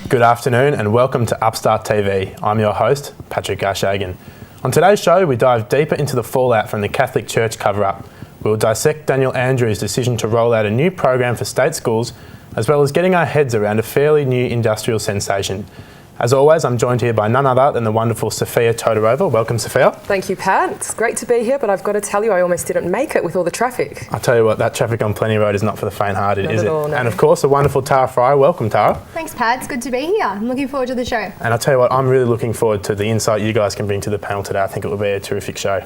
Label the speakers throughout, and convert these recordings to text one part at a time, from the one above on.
Speaker 1: Good afternoon and welcome to Upstart TV. I'm your host, Patrick Garschagen. On today's show, we dive deeper into the fallout from the Catholic Church cover-up. We'll dissect Daniel Andrews' decision to roll out a new program for state schools, as well as getting our heads around a fairly new industrial sensation. As always, I'm joined here by none other than the wonderful Sofia Todorova. Welcome, Sofia.
Speaker 2: Thank you, Pat. It's great to be here, but I've got to tell you, I almost didn't make it with all the traffic.
Speaker 1: I'll tell you what, that traffic on Plenty Road is not for the faint-hearted,
Speaker 2: Not
Speaker 1: is
Speaker 2: at
Speaker 1: it?
Speaker 2: all, no.
Speaker 1: And of course, the wonderful Tara Fry. Welcome, Tara.
Speaker 3: Thanks, Pat. It's good to be here. I'm looking forward to the show.
Speaker 1: And I'll tell you what, I'm really looking forward to the insight you guys can bring to the panel today. I think it will be a terrific show.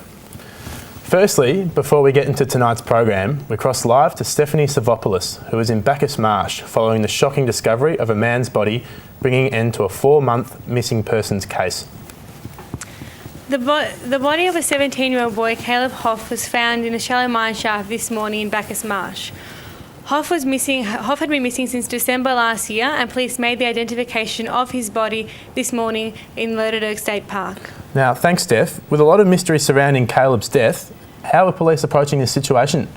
Speaker 1: Firstly, before we get into tonight's program, we cross live to Stephanie Savopoulos, who is in Bacchus Marsh following the shocking discovery of a man's body, bringing an end to a 4-month missing persons case.
Speaker 4: The body of a 17-year-old boy, Caleb Hoff, was found in a shallow mine shaft this morning in Bacchus Marsh. Hoff had been missing since December last year, and police made the identification of his body this morning in Loderdurg State Park.
Speaker 1: Now, thanks, Steph. With a lot of mystery surrounding Caleb's death, how are police approaching this situation?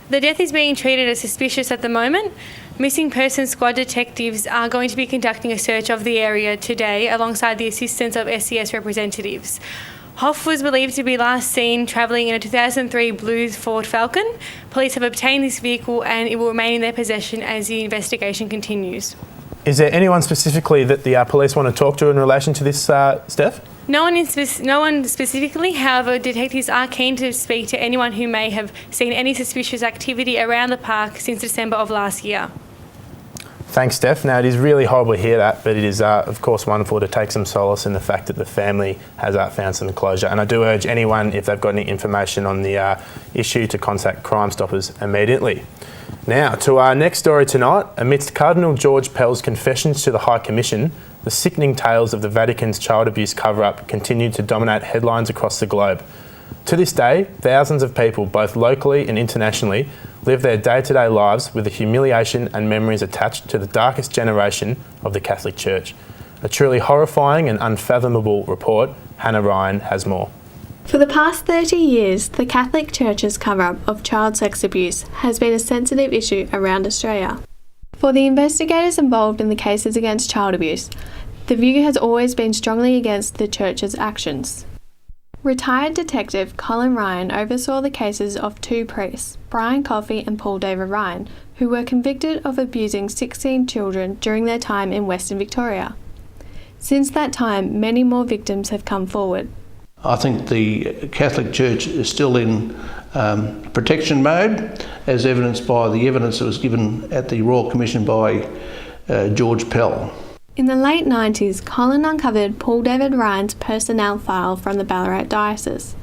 Speaker 4: The death is being treated as suspicious at the moment. Missing Persons Squad detectives are going to be conducting a search of the area today alongside the assistance of SCS representatives. Hoff was believed to be last seen travelling in a 2003 blue Ford Falcon. Police have obtained this vehicle and it will remain in their possession as the investigation continues.
Speaker 1: Is there anyone specifically that the police want to talk to in relation to this, Steph?
Speaker 4: No one specifically, however, detectives are keen to speak to anyone who may have seen any suspicious activity around the park since December of last year.
Speaker 1: Thanks, Steph. Now, it is really horrible to hear that, but it is, of course, wonderful to take some solace in the fact that the family has found some closure. And I do urge anyone, if they've got any information on the issue, to contact Crime Stoppers immediately. Now, to our next story tonight. Amidst Cardinal George Pell's confessions to the High Commission, the sickening tales of the Vatican's child abuse cover-up continue to dominate headlines across the globe. To this day, thousands of people, both locally and internationally, live their day-to-day lives with the humiliation and memories attached to the darkest generation of the Catholic Church. A truly horrifying and unfathomable report. Hannah Ryan has more.
Speaker 5: For the past 30 years, the Catholic Church's cover-up of child sex abuse has been a sensitive issue around Australia. For the investigators involved in the cases against child abuse, the view has always been strongly against the Church's actions. Retired detective Colin Ryan oversaw the cases of 2 priests, Brian Coffey and Paul David Ryan, who were convicted of abusing 16 children during their time in Western Victoria. Since that time, many more victims have come forward.
Speaker 6: I think the Catholic Church is still in protection mode, as evidenced by the evidence that was given at the Royal Commission by George Pell.
Speaker 5: In the late 90s, Colin uncovered Paul David Ryan's personnel file from the Ballarat Diocese.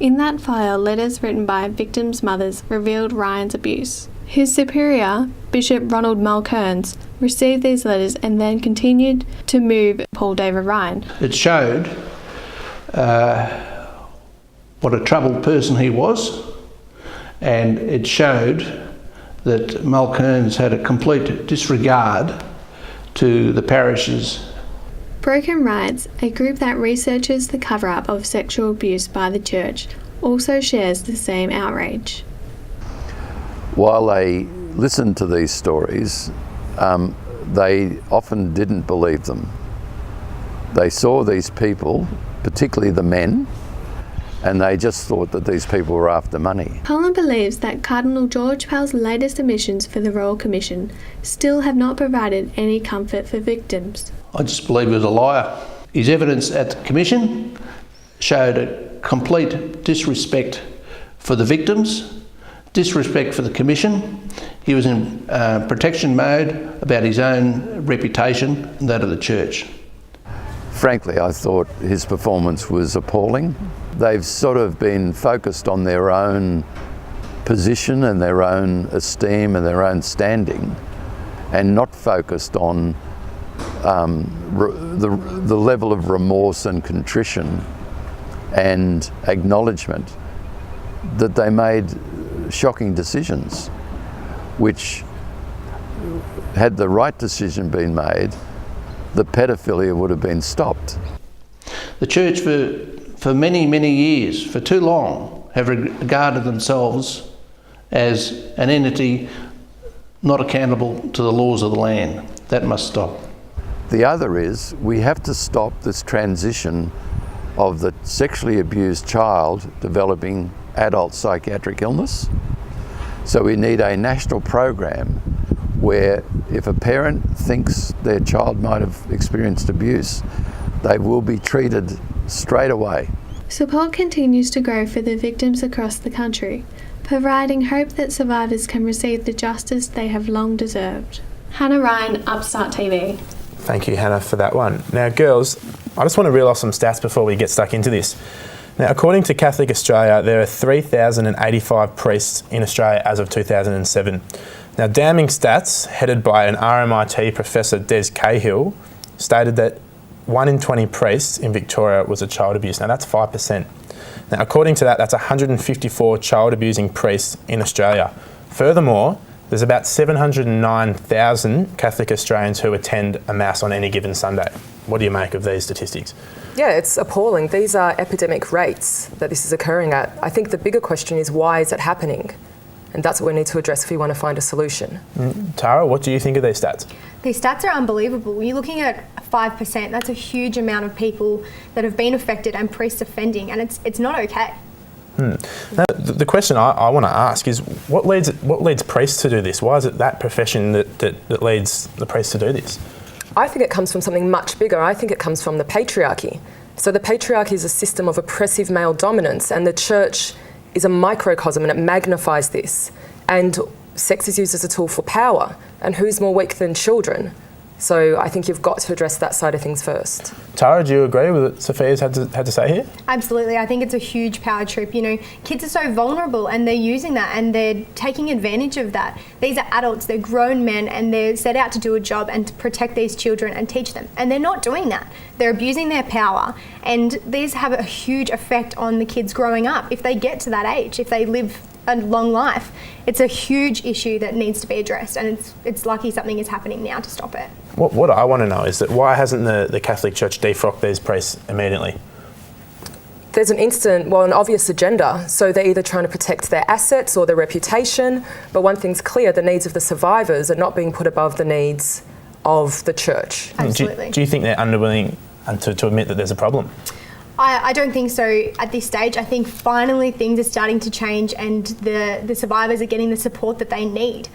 Speaker 5: In that file, letters written by victims' mothers revealed Ryan's abuse. His superior, Bishop Ronald Mulcairns, received these letters and then continued to move Paul David Ryan.
Speaker 6: It showed what a troubled person he was, and it showed that Mulcairns had a complete disregard to the parishes.
Speaker 5: Broken Rights, a group that researches the cover-up of sexual abuse by the Church, also shares the same outrage.
Speaker 7: While they listened to these stories, they often didn't believe them. They saw these people, particularly the men, and they just thought that these people were after money.
Speaker 5: Colin believes that Cardinal George Pell's latest admissions for the Royal Commission still have not provided any comfort for victims.
Speaker 6: I just believe he was a liar. His evidence at the Commission showed a complete disrespect for the victims, disrespect for the Commission. He was in protection mode about his own reputation and that of the Church.
Speaker 7: Frankly, I thought his performance was appalling. They've sort of been focused on their own position and their own esteem and their own standing, and not focused on the level of remorse and contrition and acknowledgement that they made shocking decisions, which, had the right decision been made, the pedophilia would have been stopped.
Speaker 6: The Church for many, many years, for too long, have regarded themselves as an entity not accountable to the laws of the land. That must stop.
Speaker 7: The other is we have to stop this transition of the sexually abused child developing adult psychiatric illness. So we need a national program where if a parent thinks their child might have experienced abuse, they will be treated straight away.
Speaker 5: Support continues to grow for the victims across the country, providing hope that survivors can receive the justice they have long deserved. Hannah Ryan, Upstart TV.
Speaker 1: Thank you, Hannah, for that one. Now, girls, I just want to reel off some stats before we get stuck into this. Now, according to Catholic Australia, there are 3,085 priests in Australia as of 2007. Now, damning stats, headed by an RMIT professor, Des Cahill, stated that 1 in 20 priests in Victoria was a child abuse. Now, that's 5%. Now, according to that, that's 154 child abusing priests in Australia. Furthermore, there's about 709,000 Catholic Australians who attend a Mass on any given Sunday. What do you make of these statistics?
Speaker 2: Yeah, it's appalling. These are epidemic rates that this is occurring at. I think the bigger question is, why is it happening? And that's what we need to address if we want to find a solution.
Speaker 1: Tara, what do you think of these stats?
Speaker 3: These stats are unbelievable. You're looking at 5%. That's a huge amount of people that have been affected and priests offending, and it's not okay.
Speaker 1: Now, the question I want to ask is, what leads priests to do this? Why is it that profession that leads the priests to do this?
Speaker 2: I think it comes from something much bigger. I think it comes from the patriarchy. So the patriarchy is a system of oppressive male dominance, and the church is a microcosm and it magnifies this. And sex is used as a tool for power, and who's more weak than children? So I think you've got to address that side of things first. Tara,
Speaker 1: do you agree with what Sophia's had to say here?
Speaker 3: Absolutely. I think it's a huge power trip. You know, kids are so vulnerable and they're using that and they're taking advantage of that. These are adults, they're grown men, and they're set out to do a job and to protect these children and teach them. And they're not doing that. They're abusing their power, and these have a huge effect on the kids growing up. If they get to that age, if they live a long life, it's a huge issue that needs to be addressed, and it's lucky something is happening now to stop it.
Speaker 1: What I want to know is that why hasn't the Catholic Church defrocked these priests immediately?
Speaker 2: There's an obvious agenda. So they're either trying to protect their assets or their reputation, but one thing's clear, the needs of the survivors are not being put above the needs of the church.
Speaker 3: Absolutely.
Speaker 1: Do you think they're unwilling to admit that there's a problem?
Speaker 3: I don't think so at this stage. I think finally things are starting to change and the survivors are getting the support that they need.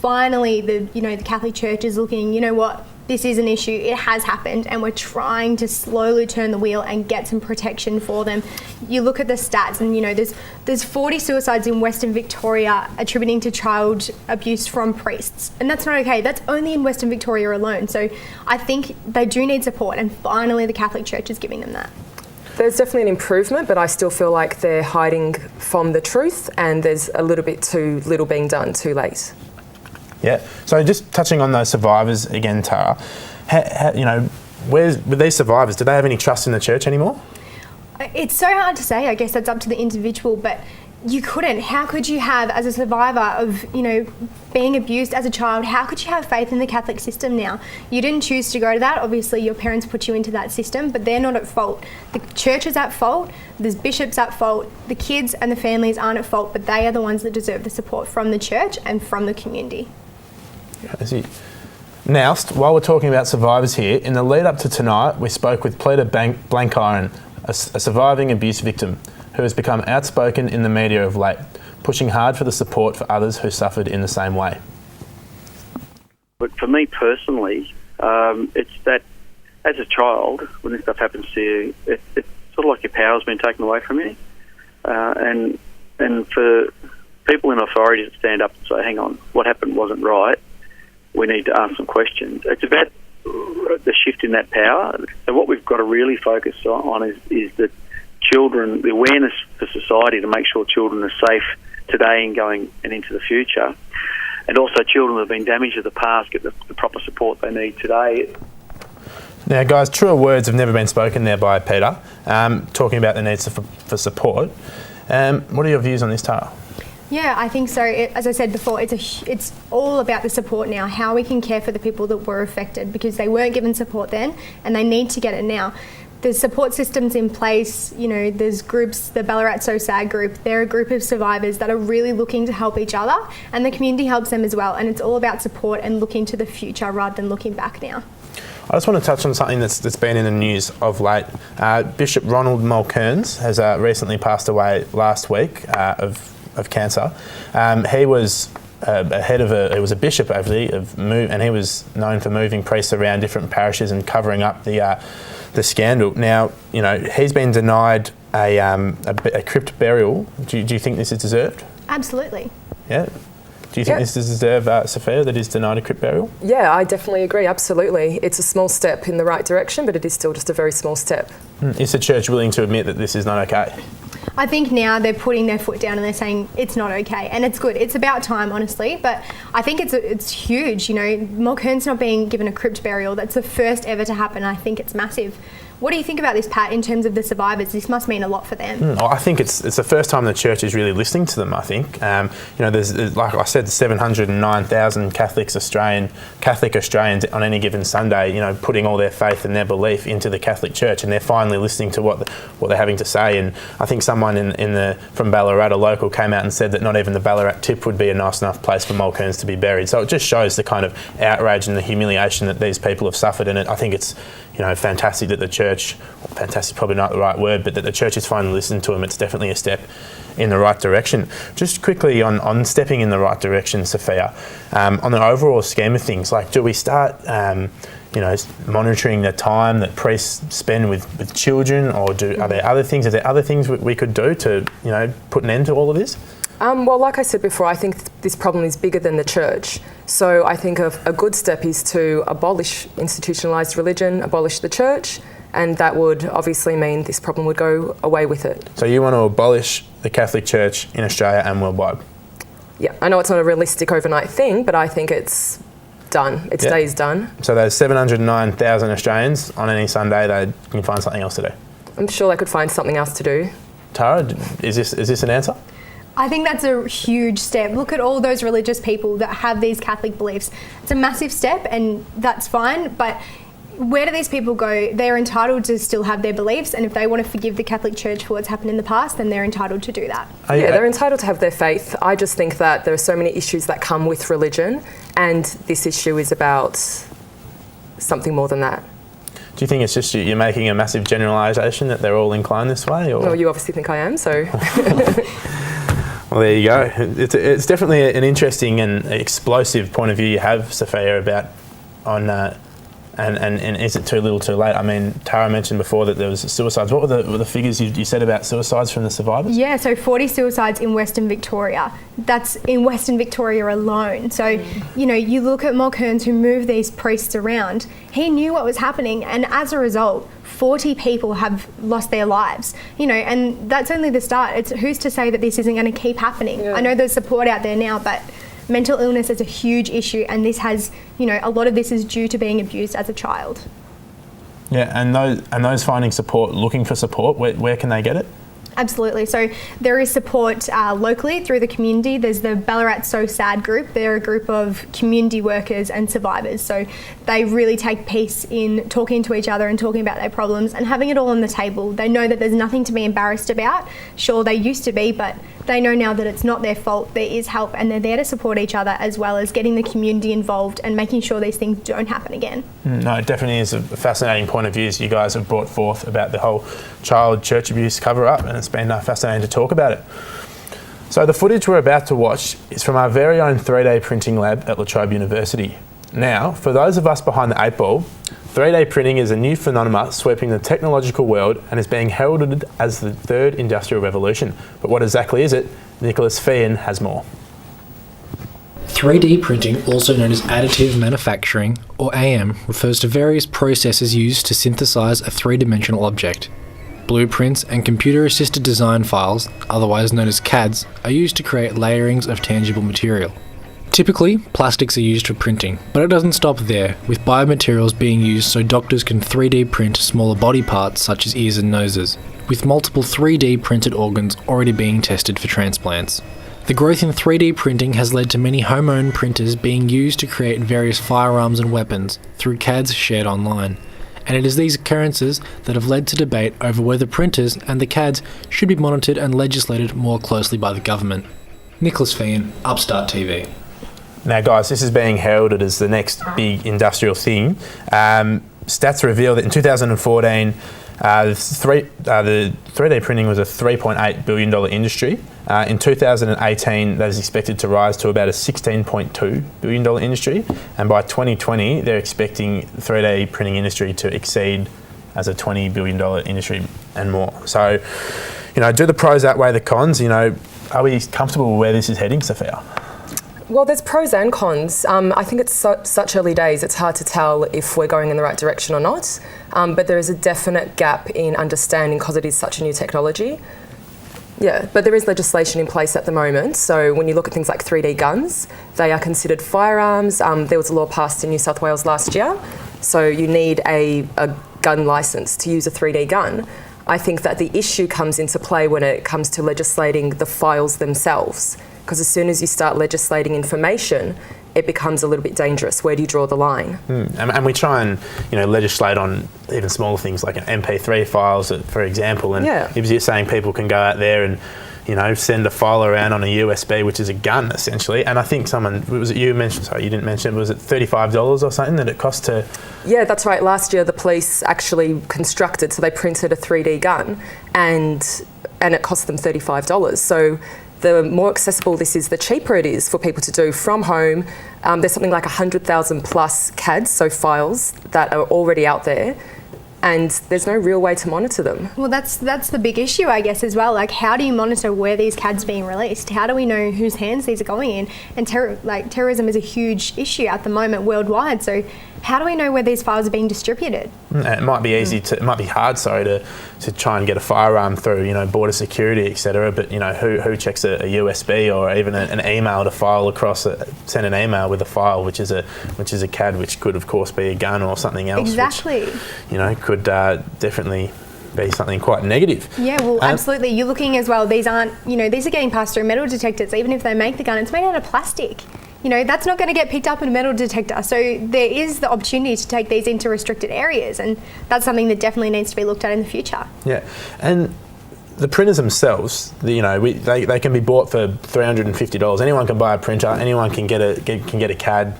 Speaker 3: Finally, the Catholic Church is looking, you know what, this is an issue, it has happened, and we're trying to slowly turn the wheel and get some protection for them. You look at the stats and, there's 40 suicides in Western Victoria attributing to child abuse from priests. And that's not okay. That's only in Western Victoria alone. So I think they do need support, and finally the Catholic Church is giving them that.
Speaker 2: There's definitely an improvement, but I still feel like they're hiding from the truth, and there's a little bit too little being done too late.
Speaker 1: Yeah. So just touching on those survivors again, Tara, with these survivors, do they have any trust in the church anymore?
Speaker 3: It's so hard to say. I guess that's up to the individual, but you couldn't. How could you have, as a survivor of, being abused as a child, how could you have faith in the Catholic system now? You didn't choose to go to that. Obviously, your parents put you into that system, but they're not at fault. The church is at fault. There's bishops at fault. The kids and the families aren't at fault, but they are the ones that deserve the support from the church and from the community.
Speaker 1: Now, while we're talking about survivors here, in the lead up to tonight, we spoke with Peter Blankiron, a surviving abuse victim, who has become outspoken in the media of late, pushing hard for the support for others who suffered in the same way.
Speaker 8: But for me personally, it's that as a child, when this stuff happens to you, it's sort of like your power's been taken away from you. And for people in authority to stand up and say, hang on, what happened wasn't right, we need to ask some questions. It's about the shift in that power. So what we've got to really focus on is that children, the awareness for society to make sure children are safe today and going and into the future, and also children that have been damaged in the past get the proper support they need today.
Speaker 1: Now, guys, truer words have never been spoken there by Peter, talking about the needs for support. What are your views on this, Tara?
Speaker 3: Yeah, I think so. As I said before, it's all about the support now, how we can care for the people that were affected, because they weren't given support then and they need to get it now. There's support systems in place, there's groups, the Ballarat So Sad group, they're a group of survivors that are really looking to help each other, and the community helps them as well, and it's all about support and looking to the future rather than looking back now.
Speaker 1: I just want to touch on something that's been in the news of late. Bishop Ronald Mulcairns has recently passed away last week of cancer. He was he was a bishop and he was known for moving priests around different parishes and covering up the scandal. Now, you know, he's been denied a crypt burial. Do you think this is deserved?
Speaker 3: Absolutely.
Speaker 1: Yeah. Do you think this is deserved, Sophia, that is denied a crypt burial?
Speaker 2: Yeah, I definitely agree, absolutely. It's a small step in the right direction, but it is still just a very small step.
Speaker 1: Is the church willing to admit that this is not okay?
Speaker 3: I think now they're putting their foot down and they're saying it's not okay, and it's good. It's about time, honestly, but I think it's huge. You know, Mulcairns not being given a crypt burial, that's the first ever to happen. I think it's massive. What do you think about this, Pat, in terms of the survivors? This must mean a lot for them.
Speaker 1: I think it's the first time the church is really listening to them, I think. You know, there's, like I said, 709,000 Catholic Australians on any given Sunday, you know, putting all their faith and their belief into the Catholic Church, and they're finally listening to what they're having to say. And I think someone from Ballarat, a local, came out and said that not even the Ballarat tip would be a nice enough place for Mulcairns to be buried. So it just shows the kind of outrage and the humiliation that these people have suffered. And I think it's, you know, fantastic that the church, fantastic probably not the right word, but that the church is finally listening to them. It's definitely a step in the right direction. Just quickly on stepping in the right direction, Sophia, on the overall scheme of things, like, do we start, you know, monitoring the time that priests spend with children, or are there other things? Are there other things we could do to, you know, put an end to all of this?
Speaker 2: Well, like I said before, I think this problem is bigger than the church. So I think a good step is to abolish institutionalised religion, abolish the church, and that would obviously mean this problem would go away with it.
Speaker 1: So you want to abolish the Catholic Church in Australia and worldwide?
Speaker 2: Yeah, I know it's not a realistic overnight thing, but I think it's done. Its day is done.
Speaker 1: So those 709,000 Australians, on any Sunday, they can find something else to do?
Speaker 2: I'm sure they could find something else to do.
Speaker 1: Tara, is this an answer?
Speaker 3: I think that's a huge step. Look at all those religious people that have these Catholic beliefs. It's a massive step, and that's fine, but where do these people go? They're entitled to still have their beliefs, and if they want to forgive the Catholic Church for what's happened in the past, then they're entitled to do that.
Speaker 2: Yeah, they're entitled to have their faith. I just think that there are so many issues that come with religion, and this issue is about something more than that.
Speaker 1: Do you think it's just you're making a massive generalisation that they're all inclined this way? Or?
Speaker 2: Well, you obviously think I am, so...
Speaker 1: Well, there you go. It's definitely an interesting and explosive point of view you have, Sophia, about and is it too little too late? I mean, Tara mentioned before that there was suicides. What were the figures you said about suicides from the survivors?
Speaker 3: Yeah, so 40 suicides in Western Victoria. That's in Western Victoria alone. So, you know, you look at Mulcairns, who moved these priests around. He knew what was happening, and as a result, 40 people have lost their lives, you know, and that's only the start. It's who's to say that this isn't going to keep happening? Yeah. I know there's support out there now, but mental illness is a huge issue, and this has, you know, a lot of this is due to being abused as a child.
Speaker 1: Yeah, and those finding support, looking for support, where can they get it?
Speaker 3: Absolutely. So there is support locally through the community. There's the Ballarat So Sad group. They're a group of community workers and survivors. So they really take peace in talking to each other and talking about their problems and having it all on the table. They know that there's nothing to be embarrassed about. Sure, they used to be, but they know now that it's not their fault. There is help, and they're there to support each other, as well as getting the community involved and making sure these things don't happen again.
Speaker 1: No, it definitely is a fascinating point of view you guys have brought forth about the whole child church abuse cover-up, and it's been fascinating to talk about it. So the footage we're about to watch is from our very own 3D printing lab at La Trobe University. Now, for those of us behind the 8 ball, 3D printing is a new phenomenon sweeping the technological world and is being heralded as the third industrial revolution. But what exactly is it? Nicholas Feain has more.
Speaker 9: 3D printing, also known as additive manufacturing, or AM, refers to various processes used to synthesize a three-dimensional object. Blueprints and computer-assisted design files, otherwise known as CADs, are used to create layerings of tangible material. Typically, plastics are used for printing, but it doesn't stop there, with biomaterials being used so doctors can 3D print smaller body parts such as ears and noses, with multiple 3D printed organs already being tested for transplants. The growth in 3D printing has led to many home-owned printers being used to create various firearms and weapons through CADs shared online. And it is these occurrences that have led to debate over whether printers and the CADs should be monitored and legislated more closely by the government. Nicholas Feain, Upstart TV.
Speaker 1: Now guys, this is being heralded as the next big industrial thing. stats reveal that in 2014, the 3D printing was a $3.8 billion industry. In 2018, that is expected to rise to about a $16.2 billion industry. And by 2020, they're expecting the 3D printing industry to exceed as a $20 billion industry and more. So, do the pros outweigh the cons? Are we comfortable with where this is heading, Sophia?
Speaker 2: Well, there's pros and cons. I think it's such early days, it's hard to tell if we're going in the right direction or not. But there is a definite gap in understanding because it is such a new technology. Yeah, but there is legislation in place at the moment. So when you look at things like 3D guns, they are considered firearms. There was a law passed in New South Wales last year. So you need a gun licence to use a 3D gun. I think that the issue comes into play when it comes to legislating the files themselves. Because as soon as you start legislating information, it becomes a little bit dangerous. Where do you draw the line?
Speaker 1: And we try and legislate on even smaller things like MP3 files, for example. And you're saying people can go out there and send a file around on a USB, which is a gun essentially. And I think you didn't mention, was it $35 or something that it cost to?
Speaker 2: Yeah, that's right. Last year the police actually constructed, so they printed a 3D gun and it cost them $35. So the more accessible this is, the cheaper it is for people to do from home. There's something like 100,000 plus CADs, so files, that are already out there, and there's no real way to monitor them.
Speaker 3: Well, that's the big issue, I guess, as well. Like, how do you monitor where these CADs are being released? How do we know whose hands these are going in? And terrorism is a huge issue at the moment worldwide. So how do we know where these files are being distributed?
Speaker 1: It might be it might be hard, to try and get a firearm through, border security, etc. But who checks a USB or even an email to file across? Send an email with a file, which is a CAD, which could of course be a gun or something else.
Speaker 3: Exactly.
Speaker 1: Which, could definitely be something quite negative.
Speaker 3: Yeah, well, absolutely. You're looking as well. These aren't, these are getting passed through metal detectors. Even if they make the gun, it's made out of plastic. That's not going to get picked up in a metal detector. So there is the opportunity to take these into restricted areas, and that's something that definitely needs to be looked at in the future. Yeah,
Speaker 1: and the printers themselves, they can be bought for $350. Anyone can buy a printer. Anyone can get a CAD.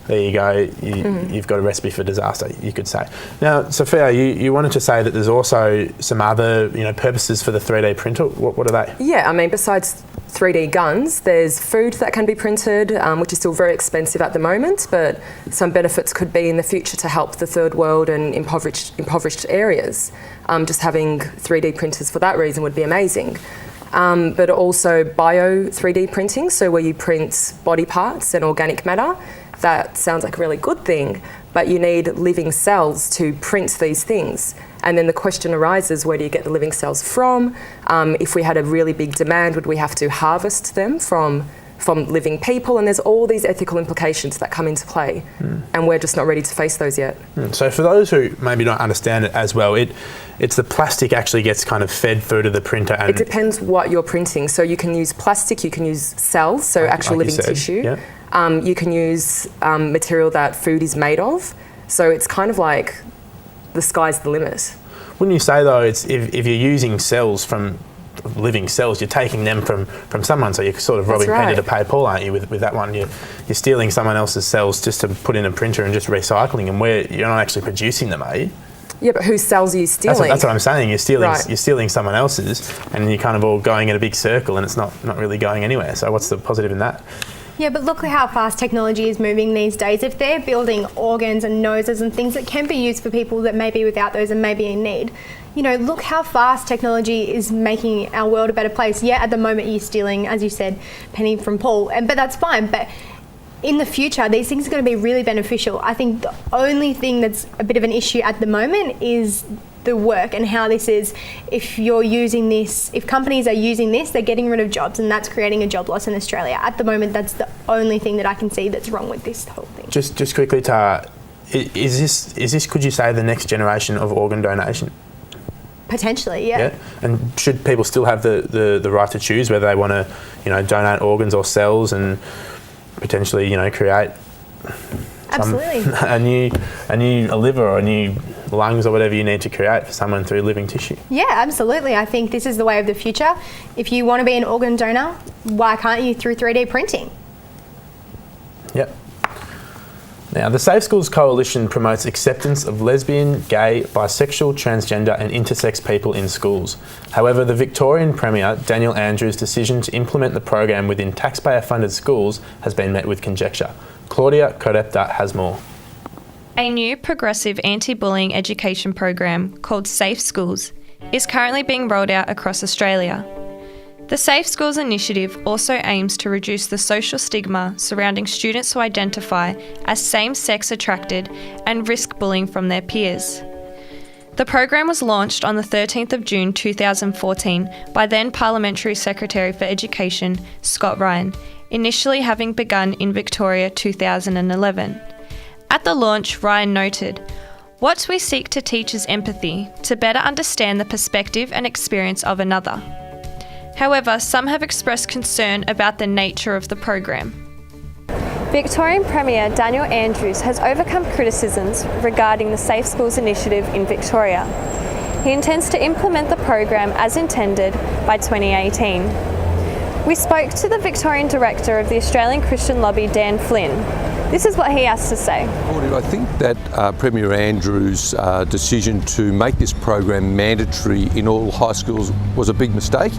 Speaker 1: There you go. You've got a recipe for disaster, you could say. Now, Sophia, you wanted to say that there's also some other purposes for the 3D printer. What are they?
Speaker 2: Yeah, besides 3D guns, there's food that can be printed, which is still very expensive at the moment, but some benefits could be in the future to help the third world and impoverished areas. Just having 3D printers for that reason would be amazing. But also bio 3D printing, so where you print body parts and organic matter. That sounds like a really good thing, but you need living cells to print these things. And then the question arises, where do you get the living cells from? If we had a really big demand, would we have to harvest them from living people? And there's all these ethical implications that come into play, and we're just not ready to face those yet.
Speaker 1: So for those who maybe don't understand it as well, it's the plastic actually gets kind of fed through to the printer. And
Speaker 2: it depends what you're printing. So you can use plastic, you can use cells, so actual living tissue. Yeah. You can use material that food is made of. So it's kind of like the sky's the limit.
Speaker 1: Wouldn't you say though, it's if you're using cells from living cells, you're taking them from someone, so you're sort of robbing Peter to pay Paul, aren't you? With that one, you're stealing someone else's cells just to put in a printer and just recycling them, where you're not actually producing them, are you?
Speaker 2: Yeah, but whose cells are you stealing?
Speaker 1: That's what I'm saying. You're stealing someone else's, and you're kind of all going in a big circle, and it's not really going anywhere. So what's the positive in that?
Speaker 3: Yeah, but look at how fast technology is moving these days. If they're building organs and noses and things that can be used for people that may be without those and may be in need, look how fast technology is making our world a better place. Yeah, at the moment you're stealing, as you said, Penny from Paul, but that's fine. But in the future, these things are going to be really beneficial. I think the only thing that's a bit of an issue at the moment is the work and how this is. If companies are using this, they're getting rid of jobs, and that's creating a job loss in Australia. At the moment, that's the only thing that I can see that's wrong with this whole thing.
Speaker 1: Just quickly, Tara, is this could you say the next generation of organ donation?
Speaker 3: Potentially, yeah.
Speaker 1: And should people still have the right to choose whether they want to, donate organs or cells and potentially, create a new liver or a new lungs or whatever you need to create for someone through living tissue?
Speaker 3: Yeah, absolutely. I think this is the way of the future. If you want to be an organ donor, why can't you through 3D printing?
Speaker 1: Yep. Now, the Safe Schools Coalition promotes acceptance of lesbian, gay, bisexual, transgender and intersex people in schools. However, the Victorian Premier, Daniel Andrews' decision to implement the program within taxpayer-funded schools has been met with conjecture. Claudia Korepta has more.
Speaker 10: A new progressive anti-bullying education program called Safe Schools is currently being rolled out across Australia. The Safe Schools initiative also aims to reduce the social stigma surrounding students who identify as same-sex attracted and risk bullying from their peers. The program was launched on the 13th of June 2014 by then Parliamentary Secretary for Education, Scott Ryan, initially having begun in Victoria 2011. At the launch, Ryan noted, "What we seek to teach is empathy, to better understand the perspective and experience of another." However, some have expressed concern about the nature of the program.
Speaker 11: Victorian Premier Daniel Andrews has overcome criticisms regarding the Safe Schools initiative in Victoria. He intends to implement the program as intended by 2018. We spoke to the Victorian Director of the Australian Christian Lobby, Dan Flynn. This is what he has to say.
Speaker 12: I think that Premier Andrews' decision to make this program mandatory in all high schools was a big mistake.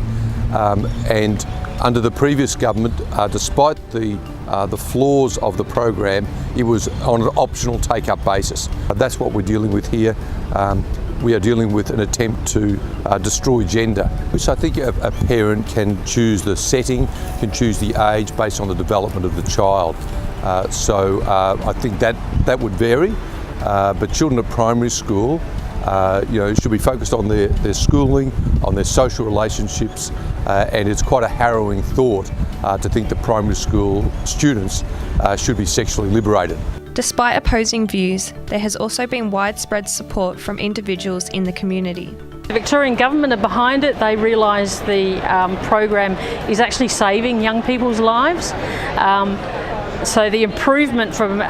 Speaker 12: And under the previous government, despite the flaws of the program, it was on an optional take-up basis. That's what we're dealing with here. We are dealing with an attempt to destroy gender, which I think a parent can choose the setting, can choose the age based on the development of the child. So I think that would vary, but children at primary school should be focused on their schooling, on their social relationships, and it's quite a harrowing thought to think that primary school students should be sexually liberated.
Speaker 10: Despite opposing views, there has also been widespread support from individuals in the community.
Speaker 13: The Victorian Government are behind it. They realise the program is actually saving young people's lives. So the improvement from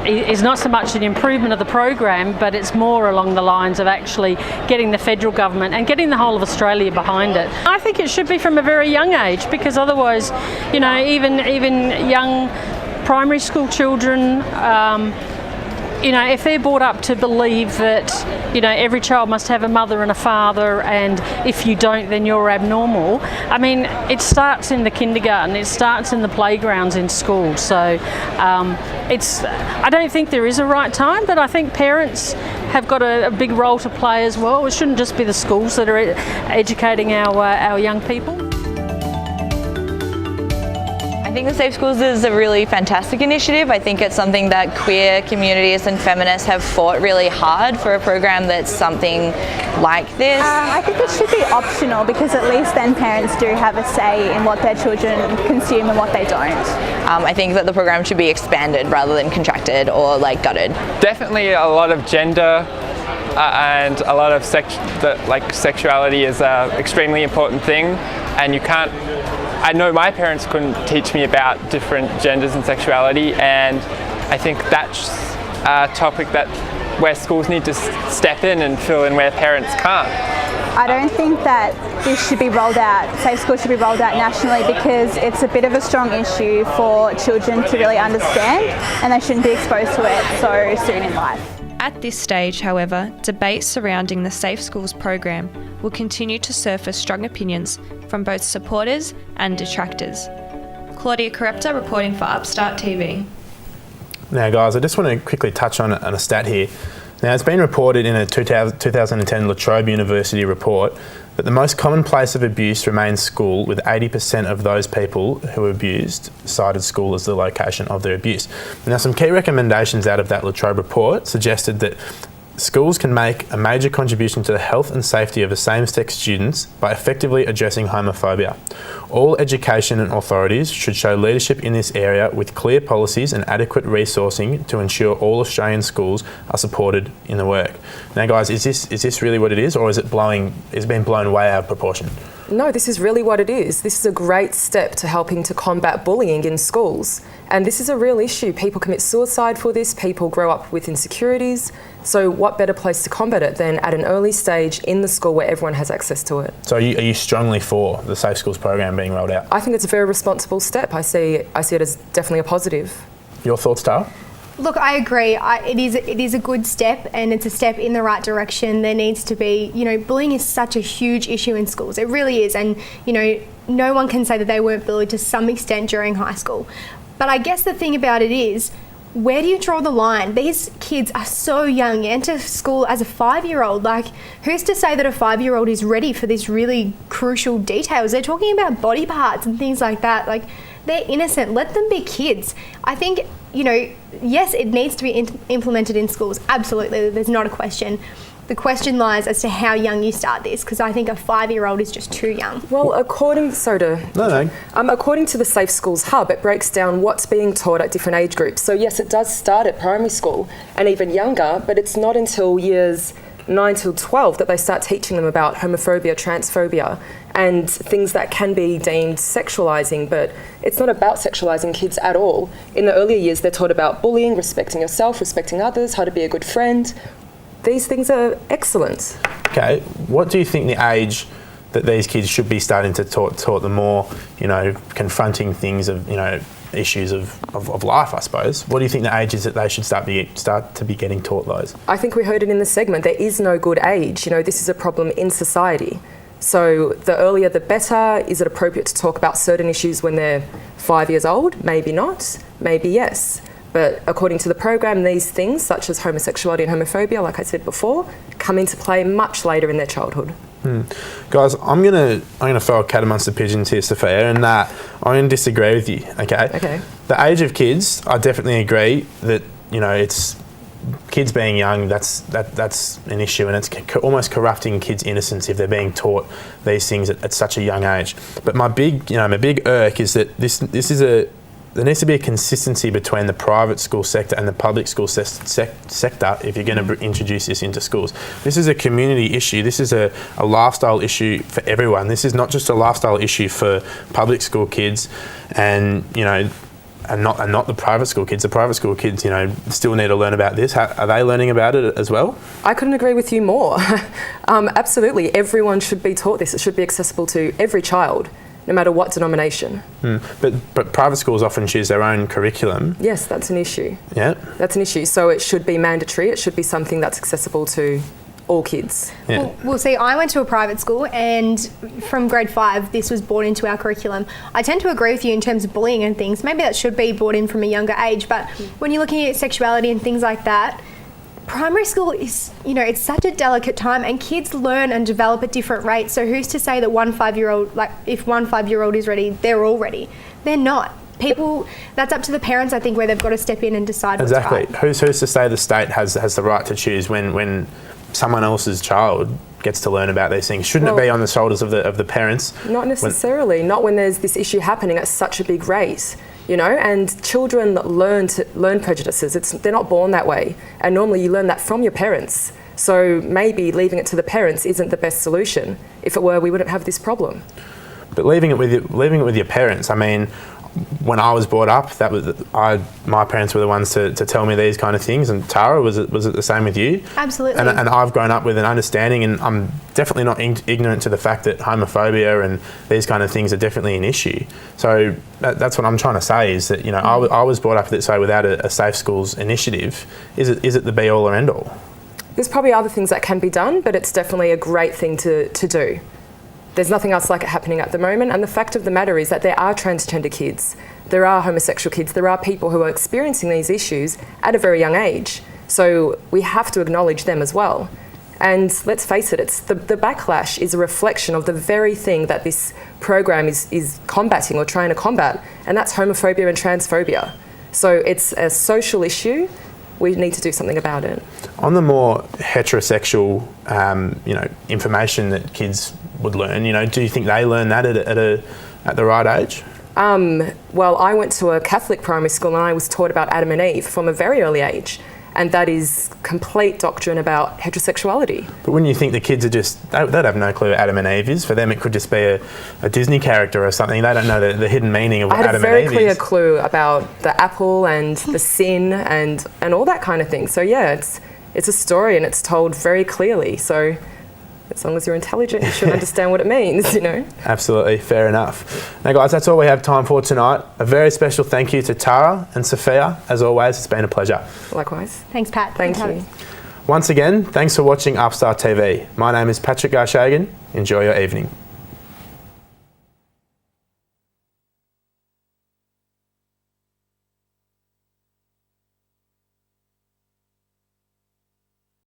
Speaker 13: is not so much an improvement of the program, but it's more along the lines of actually getting the federal government and getting the whole of Australia behind it. I think it should be from a very young age, because otherwise, even young primary school children, if they're brought up to believe that, every child must have a mother and a father, and if you don't, then you're abnormal. I mean, it starts in the kindergarten, it starts in the playgrounds in school. So I don't think there is a right time, but I think parents have got a big role to play as well. It shouldn't just be the schools that are educating our young people.
Speaker 14: I think the Safe Schools is a really fantastic initiative. I think it's something that queer communities and feminists have fought really hard for, a program that's something like this.
Speaker 15: I think it should be optional, because at least then parents do have a say in what their children consume and what they don't.
Speaker 14: I think that the program should be expanded rather than contracted or gutted.
Speaker 16: Definitely a lot of gender and a lot of sexuality is an extremely important thing, and you can't. I know my parents couldn't teach me about different genders and sexuality, and I think that's a topic where schools need to step in and fill in where parents can't.
Speaker 15: I don't think that this should be rolled out, Safe Schools should be rolled out nationally, because it's a bit of a strong issue for children to really understand, and they shouldn't be exposed to it so soon in life.
Speaker 10: At this stage, however, debate surrounding the Safe Schools program will continue to surface strong opinions from both supporters and detractors. Claudia Korepta reporting for Upstart TV.
Speaker 1: Now guys, I just want to quickly touch on a stat here. Now, it's been reported in a 2010 La Trobe University report that the most common place of abuse remains school, with 80% of those people who were abused cited school as the location of their abuse. Now, some key recommendations out of that La Trobe report suggested that schools can make a major contribution to the health and safety of the same-sex students by effectively addressing homophobia. All education and authorities should show leadership in this area with clear policies and adequate resourcing to ensure all Australian schools are supported in the work. Now guys, is this really what it is, or is it been blown way out of proportion?
Speaker 2: No, this is really what it is. This is a great step to helping to combat bullying in schools. And this is a real issue. People commit suicide for this, people grow up with insecurities. So what better place to combat it than at an early stage in the school where everyone has access to it?
Speaker 1: So are you strongly for the Safe Schools program being rolled out?
Speaker 2: I think it's a very responsible step. I see it as definitely a positive.
Speaker 1: Your thoughts, Tara?
Speaker 3: Look, I agree. It is a good step, and it's a step in the right direction. There needs to be, bullying is such a huge issue in schools. It really is, and no one can say that they weren't bullied to some extent during high school. But I guess the thing about it is, where do you draw the line? These kids are so young. You enter school as a 5-year-old. Like, who's to say that a 5-year-old is ready for this really crucial details? They're talking about body parts and things like that. Like, they're innocent. Let them be kids. I think, yes, it needs to be implemented in schools. Absolutely. There's not a question. The question lies as to how young you start this, because I think a 5-year-old is just too young.
Speaker 2: Well, according to the Safe Schools Hub, it breaks down what's being taught at different age groups. So yes, it does start at primary school and even younger, but it's not until years 9 till 12 that they start teaching them about homophobia, transphobia, and things that can be deemed sexualising, but it's not about sexualising kids at all. In the earlier years, they're taught about bullying, respecting yourself, respecting others, how to be a good friend. These things are excellent. Okay, what do you think the age that these kids should be starting to taught them more, confronting things of, issues of life, I suppose? What do you think the age is that they should start to be getting taught those? I think we heard it in the segment. There is no good age. This is a problem in society. So the earlier the better. Is it appropriate to talk about certain issues when they're 5 years old? Maybe not, maybe yes. But according to the program, these things, such as homosexuality and homophobia, like I said before, come into play much later in their childhood. Guys, I'm gonna throw a cat amongst the pigeons here, Sophia, and I'm going to disagree with you. Okay. The age of kids, I definitely agree that it's kids being young. That's an issue, and it's almost corrupting kids' innocence if they're being taught these things at such a young age. But my big irk is that there needs to be a consistency between the private school sector and the public school sector if you're going to introduce this into schools. This is a community issue. This is a lifestyle issue for everyone. This is not just a lifestyle issue for public school kids and not the private school kids. The private school kids, still need to learn about this. Are they learning about it as well? I couldn't agree with you more. Absolutely. Everyone should be taught this. It should be accessible to every child, no matter what denomination. But private schools often choose their own curriculum. Yes, that's an issue. Yeah. That's an issue. So it should be mandatory. It should be something that's accessible to all kids. Yeah.
Speaker 3: Well, see, I went to a private school, and from grade 5, this was brought into our curriculum. I tend to agree with you in terms of bullying and things. Maybe that should be brought in from a younger age, but when you're looking at sexuality and things like that, primary school is, it's such a delicate time, and kids learn and develop at different rates. So who's to say that if one 5-year-old is ready, they're all ready? They're not. That's up to the parents, I think, where they've got to step in and decide what's right.
Speaker 1: Exactly. Who's to say the state has the right to choose when someone else's child gets to learn about these things? Shouldn't it be on the shoulders of the parents? Not necessarily. Not when there's this issue happening at such a big rate. And children learn prejudices. They're not born that way, and normally you learn that from your parents. So maybe leaving it to the parents isn't the best solution. If it were, we wouldn't have this problem. But leaving it with your parents. I mean, when I was brought up, my parents were the ones to tell me these kind of things. And Tara, was it the same with you?
Speaker 3: Absolutely.
Speaker 1: And I've grown up with an understanding, and I'm definitely not ignorant to the fact that homophobia and these kind of things are definitely an issue. So that's what I'm trying to say is that I was brought up this way without a Safe Schools initiative. Is it the be all or end all? There's probably other things that can be done, but it's definitely a great thing to do. There's nothing else like it happening at the moment, and the fact of the matter is that there are transgender kids, there are homosexual kids, there are people who are experiencing these issues at a very young age. So we have to acknowledge them as well. And let's face it, the backlash is a reflection of the very thing that this program is combating or trying to combat, and that's homophobia and transphobia. So it's a social issue. We need to do something about it. On the more heterosexual, information that kids would learn, do you think they learn that at the right age? Well, I went to a Catholic primary school, and I was taught about Adam and Eve from a very early age. And that is complete doctrine about heterosexuality. But wouldn't you think the kids are they'd have no clue what Adam and Eve is? For them, it could just be a Disney character or something. They don't know the hidden meaning of what Adam and Eve is. I had a very clear clue about the apple and the sin and all that kind of thing. So yeah, it's a story, and it's told very clearly. So
Speaker 2: As long as you're intelligent, you should understand what it means, you know.
Speaker 1: Absolutely, fair enough. Now guys, that's all we have time for tonight. A very special thank you to Tara and Sofia. As always, it's been a pleasure.
Speaker 2: Likewise.
Speaker 3: Thanks, Pat.
Speaker 2: Thank you.
Speaker 1: Once again, thanks for watching Upstart TV. My name is Patrick Garschagen. Enjoy your evening.